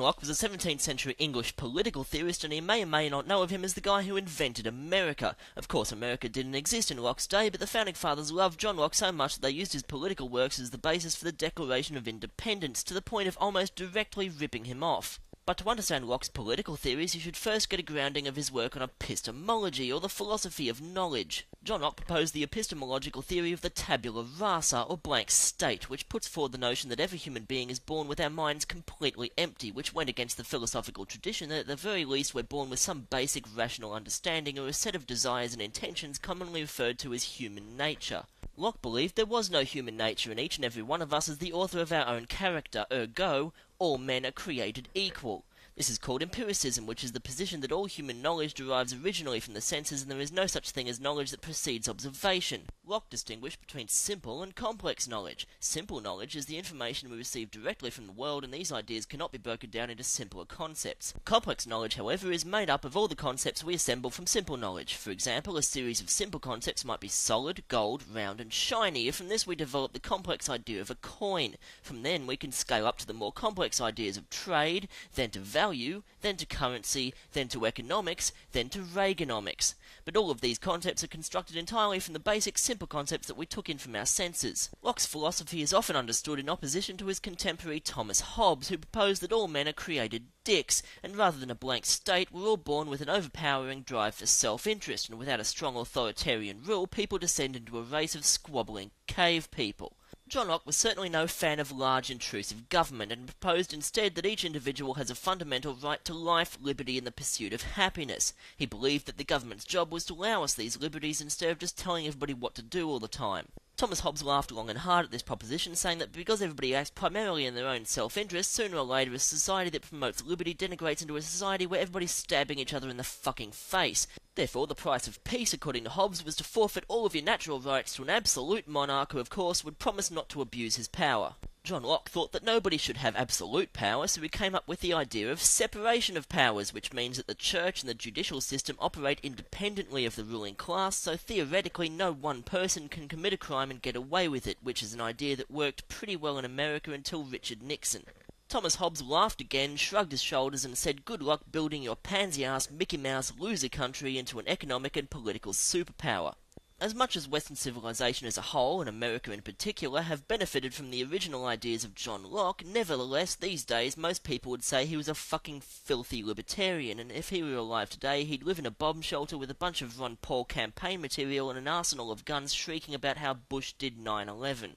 Locke was a 17th century English political theorist, and you may or may not know of him as the guy who invented America. Of course, America didn't exist in Locke's day, but the founding fathers loved John Locke so much that they used his political works as the basis for the Declaration of Independence, to the point of almost directly ripping him off. But to understand Locke's political theories, you should first get a grounding of his work on epistemology, or the philosophy of knowledge. John Locke proposed the epistemological theory of the tabula rasa, or blank state, which puts forward the notion that every human being is born with our minds completely empty, which went against the philosophical tradition that at the very least we're born with some basic rational understanding, or a set of desires and intentions commonly referred to as human nature. Locke believed there was no human nature, and each and every one of us is the author of our own character, ergo, all men are created equal. This is called empiricism, which is the position that all human knowledge derives originally from the senses, and there is no such thing as knowledge that precedes observation. Locke distinguished between simple and complex knowledge. Simple knowledge is the information we receive directly from the world, and these ideas cannot be broken down into simpler concepts. Complex knowledge, however, is made up of all the concepts we assemble from simple knowledge. For example, a series of simple concepts might be solid, gold, round, and shiny. From this we develop the complex idea of a coin. From then we can scale up to the more complex ideas of trade, then to value, then to currency, then to economics, then to Reaganomics. But all of these concepts are constructed entirely from the basic simple concepts that we took in from our senses. Locke's philosophy is often understood in opposition to his contemporary Thomas Hobbes, who proposed that all men are created dicks, and rather than a blank state, we're all born with an overpowering drive for self-interest, and without a strong authoritarian rule, people descend into a race of squabbling cave people. John Locke was certainly no fan of large intrusive government, and proposed instead that each individual has a fundamental right to life, liberty, and the pursuit of happiness. He believed that the government's job was to allow us these liberties instead of just telling everybody what to do all the time. Thomas Hobbes laughed long and hard at this proposition, saying that because everybody acts primarily in their own self-interest, sooner or later a society that promotes liberty denigrates into a society where everybody's stabbing each other in the fucking face. Therefore, the price of peace, according to Hobbes, was to forfeit all of your natural rights to an absolute monarch who, of course, would promise not to abuse his power. John Locke thought that nobody should have absolute power, so he came up with the idea of separation of powers, which means that the church and the judicial system operate independently of the ruling class, so theoretically no one person can commit a crime and get away with it, which is an idea that worked pretty well in America until Richard Nixon. Thomas Hobbes laughed again, shrugged his shoulders, and said, "Good luck building your pansy-ass Mickey Mouse loser country into an economic and political superpower." As much as Western civilization as a whole, and America in particular, have benefited from the original ideas of John Locke, nevertheless, these days, most people would say he was a fucking filthy libertarian, and if he were alive today, he'd live in a bomb shelter with a bunch of Ron Paul campaign material and an arsenal of guns shrieking about how Bush did 9/11.